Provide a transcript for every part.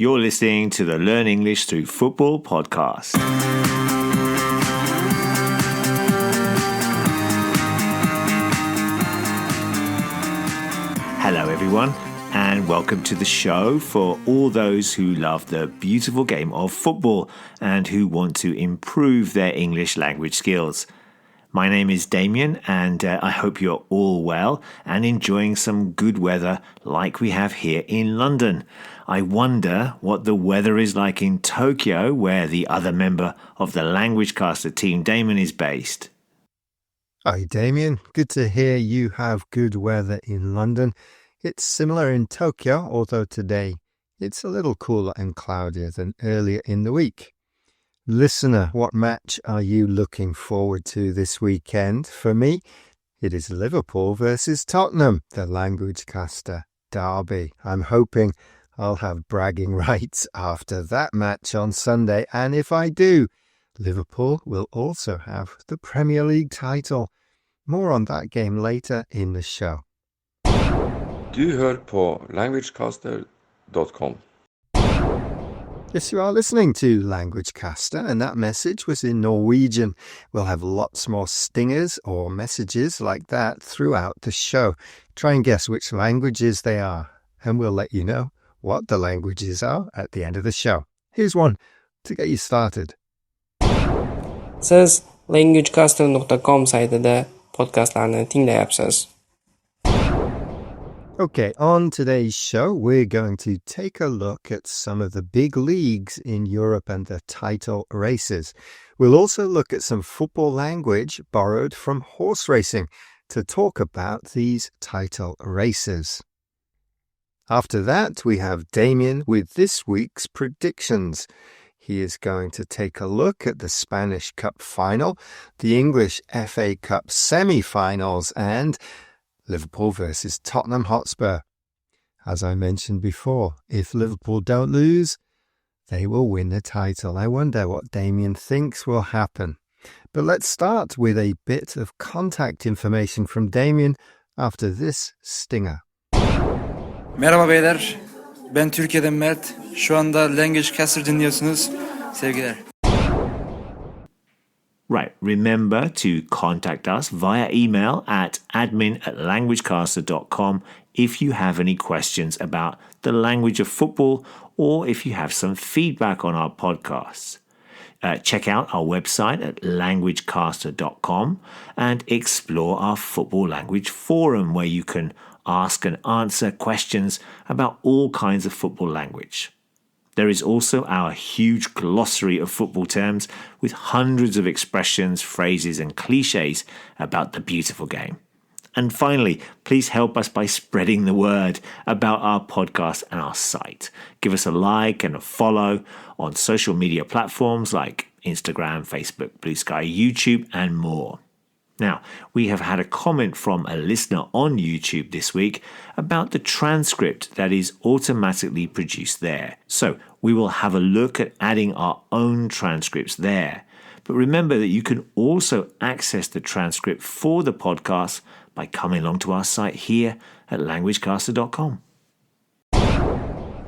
You're listening to the Learn English Through Football podcast. Hello everyone, and welcome to the show for all those who love the beautiful game of football and who want to improve their English language skills. My name is Damien, and I hope you're all well and enjoying some good weather like we have here in London. I wonder what the weather is like in Tokyo, where the other member of the Language Caster team, Damon, is based. Hi Damien, good to hear you have good weather in London. It's similar in Tokyo, although today it's a little cooler and cloudier than earlier in the week. Listener, what match are you looking forward to this weekend? For me, it is Liverpool versus Tottenham, the Language Caster derby. I'm hoping I'll have bragging rights after that match on Sunday, and if I do, Liverpool will also have the Premier League title. More on that game later in the show. Du hör på languagecaster.com. Yes, you are listening to Language Caster, and that message was in Norwegian. We'll have lots more stingers or messages like that throughout the show. Try and guess which languages they are, and we'll let you know what the languages are at the end of the show. Here's one to get you started. Siz languagecaster.com saytida podcastlarni tinglayapsiz. Okay, on today's show, we're going to take a look at some of the big leagues in Europe and the title races. We'll also look at some football language borrowed from horse racing to talk about these title races. After that, we have Damien with this week's predictions. He is going to take a look at the Spanish Cup final, the English FA Cup semi-finals, and Liverpool versus Tottenham Hotspur. As I mentioned before, if Liverpool don't lose, they will win the title. I wonder what Damien thinks will happen. But let's start with a bit of contact information from Damien after this stinger. Merhaba beyler, ben Türkiye'den Mert. Şu anda Language Caster dinliyorsunuz. Sevgiler. Right, remember to contact us via email at admin@languagecaster.com if you have any questions about the language of football or if you have some feedback on our podcasts. Check out our website at languagecaster.com and explore our football language forum where you can ask and answer questions about all kinds of football language. There is also our huge glossary of football terms with hundreds of expressions, phrases, and cliches about the beautiful game. And finally, please help us by spreading the word about our podcast and our site. Give us a like and a follow on social media platforms like Instagram, Facebook, Blue Sky, YouTube, and more. Now, we have had a comment from a listener on YouTube this week about the transcript that is automatically produced there. So we will have a look at adding our own transcripts there. But remember that you can also access the transcript for the podcast by coming along to our site here at languagecaster.com.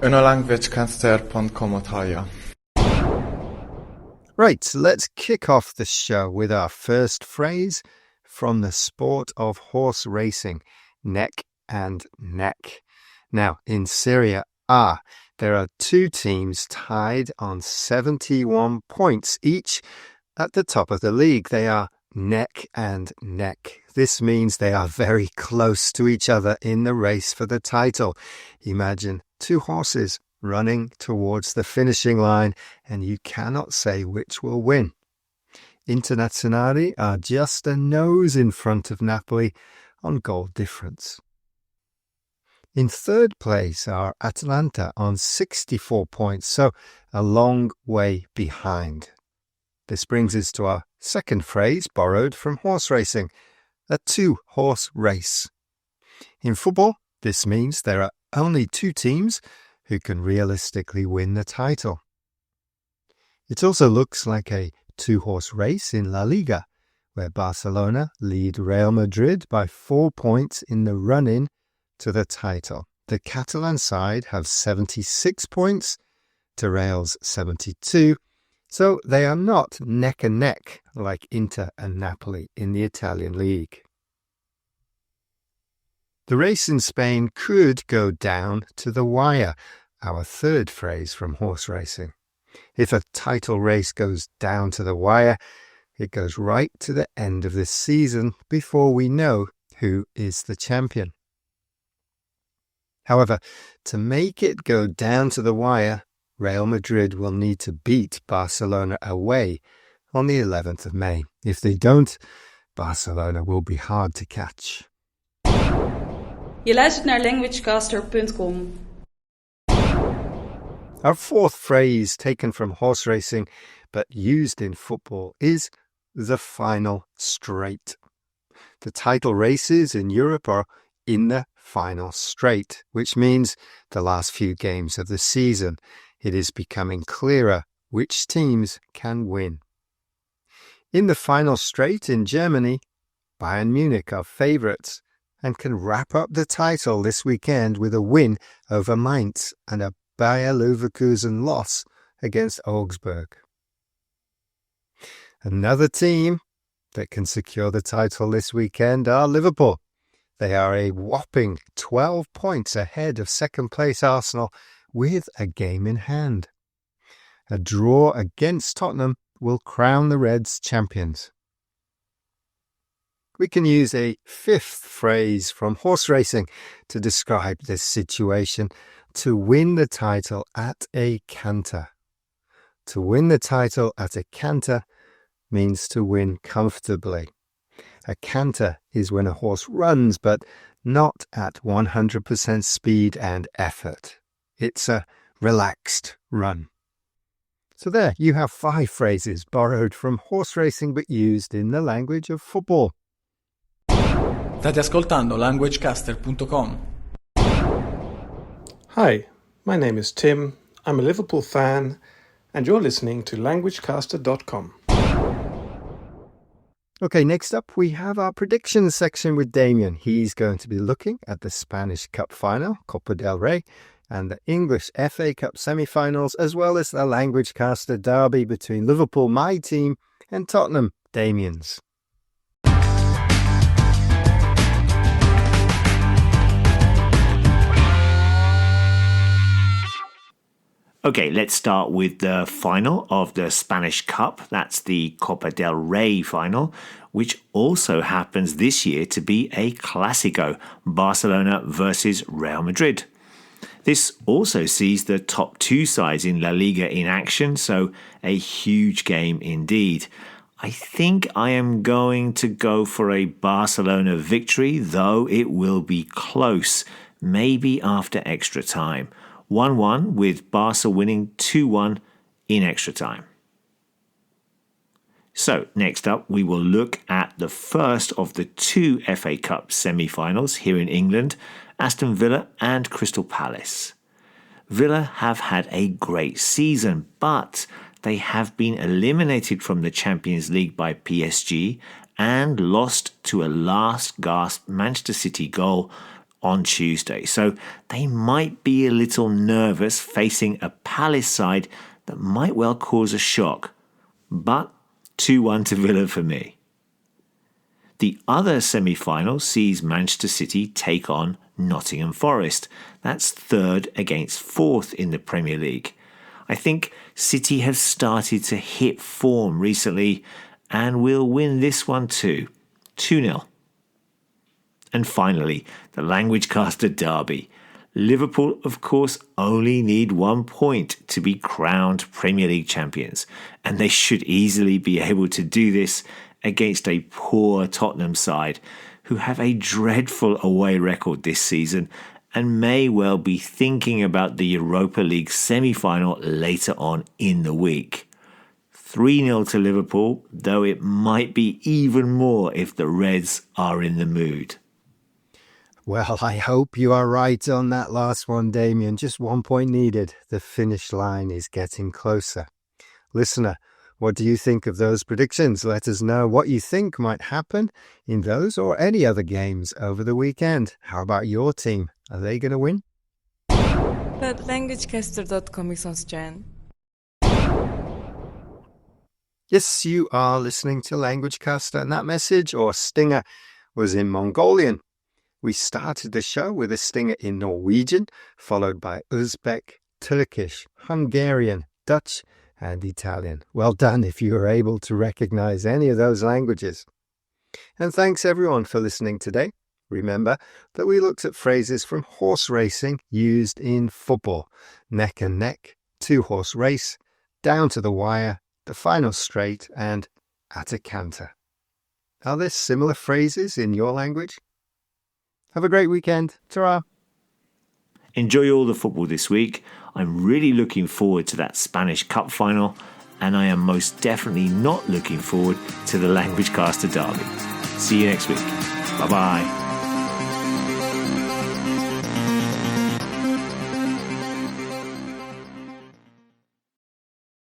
languagecaster.com. Right, let's kick off the show with our first phrase from the sport of horse racing, neck and neck. Now, in Serie A, there are two teams tied on 71 points each at the top of the league. They are neck and neck. This means they are very close to each other in the race for the title. Imagine two horses running towards the finishing line, and you cannot say which will win. Internazionali are just a nose in front of Napoli on goal difference. In third place are Atalanta on 64 points, so a long way behind. This brings us to our second phrase borrowed from horse racing, a two-horse race. In football, this means there are only two teams who can realistically win the title. It also looks like a two-horse race in La Liga, where Barcelona lead Real Madrid by 4 points in the run-in to the title. The Catalan side have 76 points, to Real's 72, so they are not neck and neck like Inter and Napoli in the Italian league. The race in Spain could go down to the wire, our third phrase from horse racing. If a title race goes down to the wire, it goes right to the end of the season before we know who is the champion. However, to make it go down to the wire, Real Madrid will need to beat Barcelona away on the 11th of May. If they don't, Barcelona will be hard to catch. Je luistert naar languagecaster.com. Our fourth phrase taken from horse racing but used in football is the final straight. The title races in Europe are in the final straight, which means the last few games of the season. It is becoming clearer which teams can win. In the final straight in Germany, Bayern Munich are favourites and can wrap up the title this weekend with a win over Mainz and a Bayer Leverkusen loss against Augsburg. Another team that can secure the title this weekend are Liverpool. They are a whopping 12 points ahead of second place Arsenal with a game in hand. A draw against Tottenham will crown the Reds champions. We can use a fifth phrase from horse racing to describe this situation: to win the title at a canter. To win the title at a canter means to win comfortably. A canter is when a horse runs, but not at 100% speed and effort. It's a relaxed run. So there, you have 5 phrases borrowed from horse racing but used in the language of football. State ascoltando languagecaster.com. Hi, my name is Tim. I'm a Liverpool fan, and you're listening to languagecaster.com. Okay, next up we have our predictions section with Damien. He's going to be looking at the Spanish Cup final, Copa del Rey, and the English FA Cup semi-finals, as well as the Languagecaster derby between Liverpool, my team, and Tottenham, Damien's. Okay, let's start with the final of the Spanish Cup. That's the Copa del Rey final, which also happens this year to be a Clásico, Barcelona versus Real Madrid. This also sees the top 2 sides in La Liga in action, so a huge game indeed. I think I am going to go for a Barcelona victory, though it will be close, maybe after extra time. 1-1 with Barca winning 2-1 in extra time. So next up we will look at the first of the 2 FA Cup semi-finals here in England, Aston Villa and Crystal Palace. Villa have had a great season, but they have been eliminated from the Champions League by PSG and lost to a last-gasp Manchester City goal on Tuesday. So they might be a little nervous facing a Palace side that might well cause a shock. But 2-1 to Villa for me. The other semi-final sees Manchester City take on Nottingham Forest. That's 3rd against 4th in the Premier League. I think City have started to hit form recently and will win this one too. 2-0. And finally, the Languagecaster derby. Liverpool, of course, only need 1 point to be crowned Premier League champions, and they should easily be able to do this against a poor Tottenham side who have a dreadful away record this season and may well be thinking about the Europa League semi-final later on in the week. 3-0 to Liverpool, though it might be even more if the Reds are in the mood. Well, I hope you are right on that last one, Damien. Just 1 point needed. The finish line is getting closer. Listener, what do you think of those predictions? Let us know what you think might happen in those or any other games over the weekend. How about your team? Are they going to win? That languagecaster.com is on Jan. Yes, you are listening to Language Caster, and that message or stinger was in Mongolian. We started the show with a stinger in Norwegian, followed by Uzbek, Turkish, Hungarian, Dutch, and Italian. Well done if you were able to recognize any of those languages. And thanks everyone for listening today. Remember that we looked at phrases from horse racing used in football: neck and neck, two-horse race, down to the wire, the final straight, and at a canter. Are there similar phrases in your language? Have a great weekend. Ta-ra! Enjoy all the football this week. I'm really looking forward to that Spanish Cup final, and I am most definitely not looking forward to the Language Caster derby. See you next week. Bye-bye.